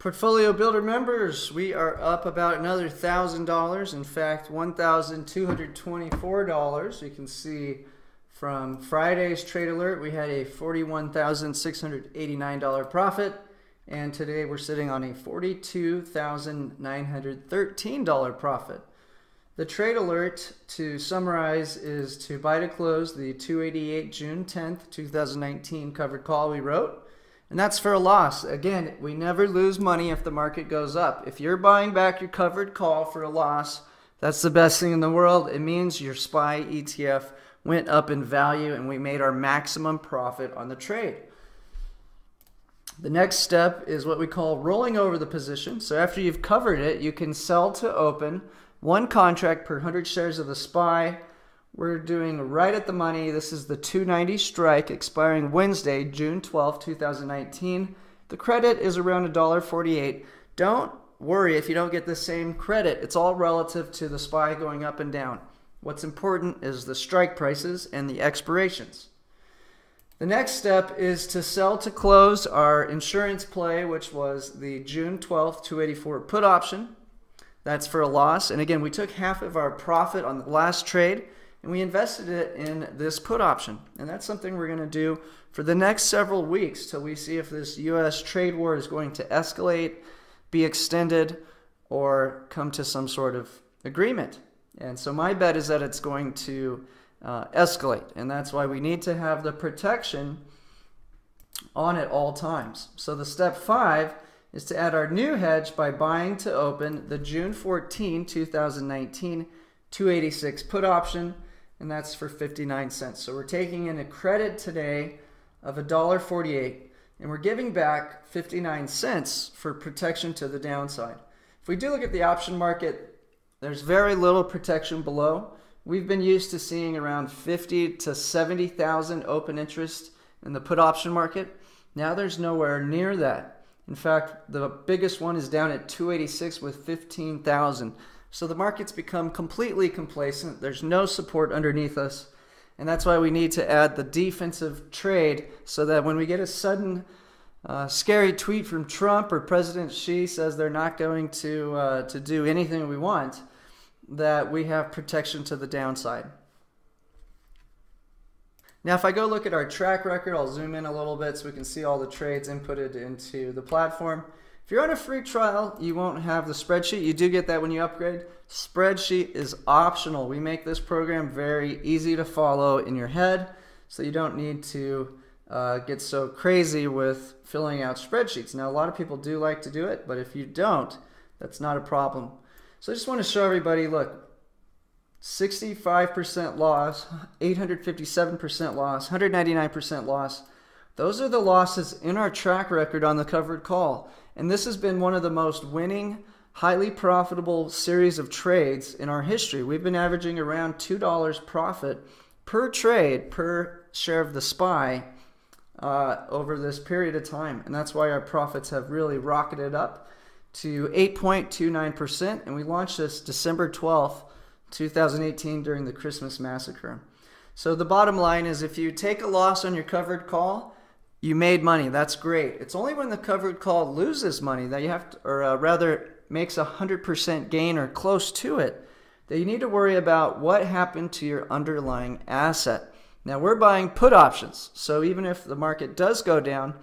Portfolio Builder members, we are up about another $1,000. In fact, $1,224. You can see from Friday's trade alert, we had a $41,689 profit. And today we're sitting on a $42,913 profit. The trade alert, to summarize, is to buy to close the 288 June 10th, 2019 covered call we wrote. And that's for a loss. Again, we never lose money if the market goes up. If you're buying back your covered call for a loss, that's the best thing in the world. It means your SPY ETF went up in value and we made our maximum profit on the trade. The next step is what we call rolling over the position. So after you've covered it, you can sell to open one contract per 100 shares of the SPY. We're doing right at the money. This is the 290 strike expiring Wednesday, June 12, 2019. The credit is around $1.48. Don't worry if you don't get the same credit. It's all relative to the SPY going up and down. What's important is the strike prices and the expirations. The next step is to sell to close our insurance play, which was the June 12th 284 put option. That's for a loss. And again, we took half of our profit on the last trade and we invested it in this put option. And that's something we're going to do for the next several weeks till we see if this U.S. trade war is going to escalate, be extended, or come to some sort of agreement. And so my bet is that it's going to escalate. And that's why we need to have the protection on at all times. So the step 5 is to add our new hedge by buying to open the June 14, 2019 286 put option, and that's for 59 cents. So we're taking in a credit today of $1.48, and we're giving back 59 cents for protection to the downside. If we do look at the option market, there's very little protection below. We've been used to seeing around 50 to 70,000 open interest in the put option market. Now there's nowhere near that. In fact, the biggest one is down at 286 with 15,000. So the market's become completely complacent. There's no support underneath us. And that's why we need to add the defensive trade so that when we get a sudden scary tweet from Trump or President Xi says they're not going to do anything we want, that we have protection to the downside. Now, if I go look at our track record, I'll zoom in a little bit so we can see all the trades inputted into the platform. If you're on a free trial, you won't have the spreadsheet. You do get that when you upgrade. Spreadsheet is optional. We make this program very easy to follow in your head, so you don't need to get so crazy with filling out spreadsheets. Now, a lot of people do like to do it, but if you don't, that's not a problem. So I just want to show everybody, look, 65% loss, 857% loss, 199% loss. Those are the losses in our track record on the covered call. And this has been one of the most winning, highly profitable series of trades in our history. We've been averaging around $2 profit per trade, per share of the SPY over this period of time. And that's why our profits have really rocketed up to 8.29%. And we launched this December 12th, 2018 during the Christmas massacre. So the bottom line is if you take a loss on your covered call, you made money. That's great. It's only when the covered call loses money that you have to, or rather makes 100% gain or close to it, that you need to worry about what happened to your underlying asset. Now we're buying put options. So even if the market does go down,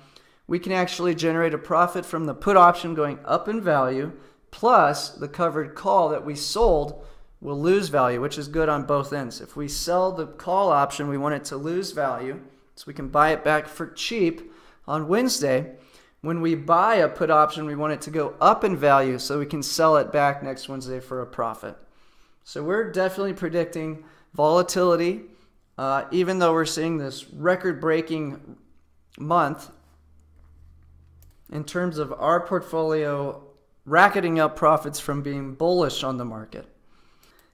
we can actually generate a profit from the put option going up in value, plus the covered call that we sold will lose value, which is good on both ends. If we sell the call option, we want it to lose value, so we can buy it back for cheap on Wednesday. When we buy a put option, we want it to go up in value so we can sell it back next Wednesday for a profit. So we're definitely predicting volatility, even though we're seeing this record-breaking month in terms of our portfolio racketing up profits from being bullish on the market.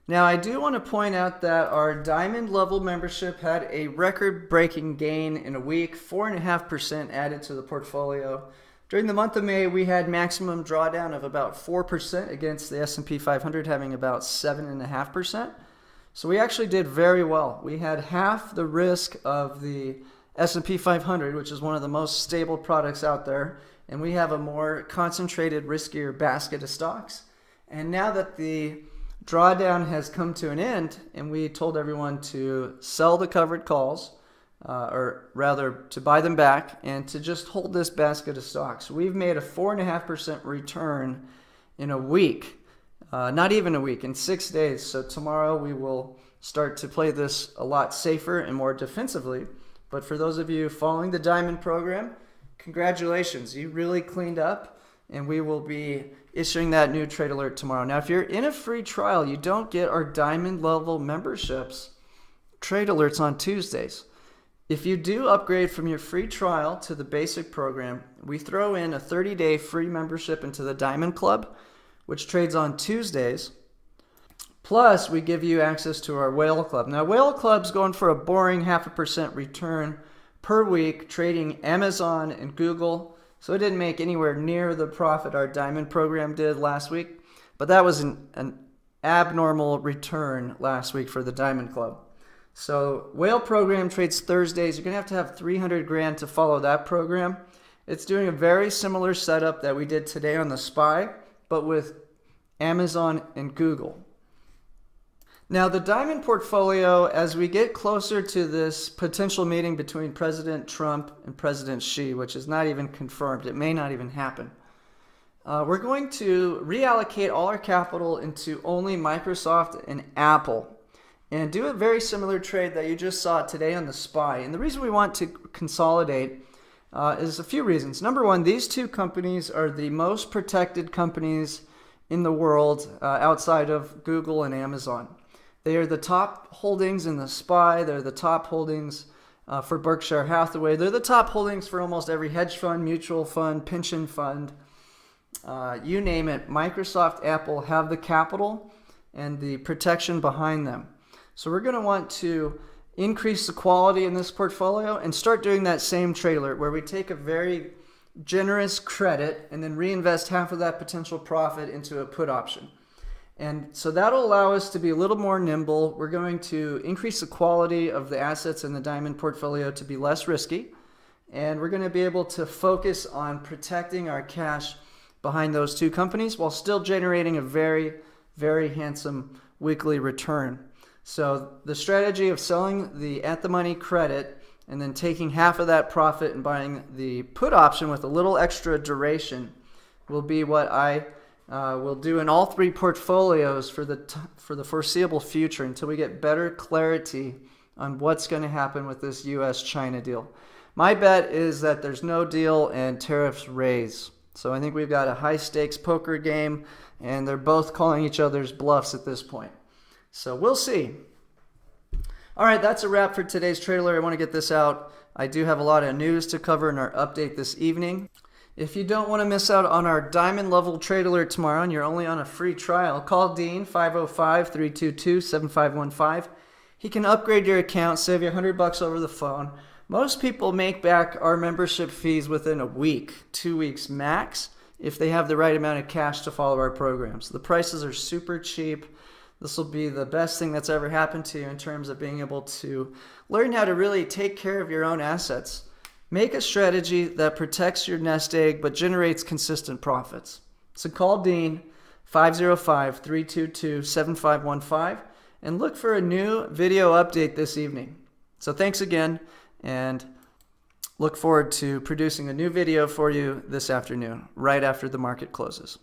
Now, I do want to point out that our diamond level membership had a record-breaking gain in a week, 4.5% added to the portfolio. During the month of May, we had maximum drawdown of about 4% against the S&P 500 having about 7.5%. So we actually did very well. We had half the risk of the S&P 500, which is one of the most stable products out there, and we have a more concentrated, riskier basket of stocks. And now that the drawdown has come to an end and we told everyone to sell the covered calls, or rather to buy them back and to just hold this basket of stocks, we've made a 4.5% return in a week. Not even a week, in 6 days. So tomorrow we will start to play this a lot safer and more defensively. But for those of you following the Diamond program, congratulations. You really cleaned up, and we will be issuing that new trade alert tomorrow. Now, if you're in a free trial, you don't get our Diamond level memberships trade alerts on Tuesdays. If you do upgrade from your free trial to the basic program, we throw in a 30-day free membership into the Diamond Club, which trades on Tuesdays. Plus, we give you access to our Whale Club. Now, Whale Club's going for a boring 0.5% return per week, trading Amazon and Google. So it didn't make anywhere near the profit our Diamond program did last week. But that was an abnormal return last week for the Diamond Club. So Whale program trades Thursdays. You're going to have 300 grand to follow that program. It's doing a very similar setup that we did today on the SPY, but with Amazon and Google. Now, the Diamond portfolio, as we get closer to this potential meeting between President Trump and President Xi, which is not even confirmed, it may not even happen, we're going to reallocate all our capital into only Microsoft and Apple and do a very similar trade that you just saw today on the SPY. And the reason we want to consolidate is a few reasons. Number one, these two companies are the most protected companies in the world outside of Google and Amazon. They are the top holdings in the SPY. They're the top holdings for Berkshire Hathaway. They're the top holdings for almost every hedge fund, mutual fund, pension fund. You name it. Microsoft, Apple have the capital and the protection behind them. So we're going to want to increase the quality in this portfolio and start doing that same trade alert where we take a very generous credit and then reinvest half of that potential profit into a put option. And so that'll allow us to be a little more nimble. We're going to increase the quality of the assets in the Diamond portfolio to be less risky. And we're going to be able to focus on protecting our cash behind those two companies while still generating a very, very handsome weekly return. So the strategy of selling the at-the-money credit and then taking half of that profit and buying the put option with a little extra duration will be what I will do in all three portfolios for the foreseeable future until we get better clarity on what's going to happen with this U.S.-China deal. My bet is that there's no deal and tariffs raise. So I think we've got a high-stakes poker game, and they're both calling each other's bluffs at this point. So we'll see. All right, that's a wrap for today's trailer. I want to get this out. I do have a lot of news to cover in our update this evening. If you don't want to miss out on our Diamond level trade alert tomorrow and you're only on a free trial, call Dean 505-322-7515. He can upgrade your account, save you $100 over the phone. Most people make back our membership fees within a week, 2 weeks max, if they have the right amount of cash to follow our programs. The prices are super cheap. This will be the best thing that's ever happened to you in terms of being able to learn how to really take care of your own assets. Make a strategy that protects your nest egg but generates consistent profits. So call Dean 505-322-7515 and look for a new video update this evening. So thanks again, and look forward to producing a new video for you this afternoon, right after the market closes.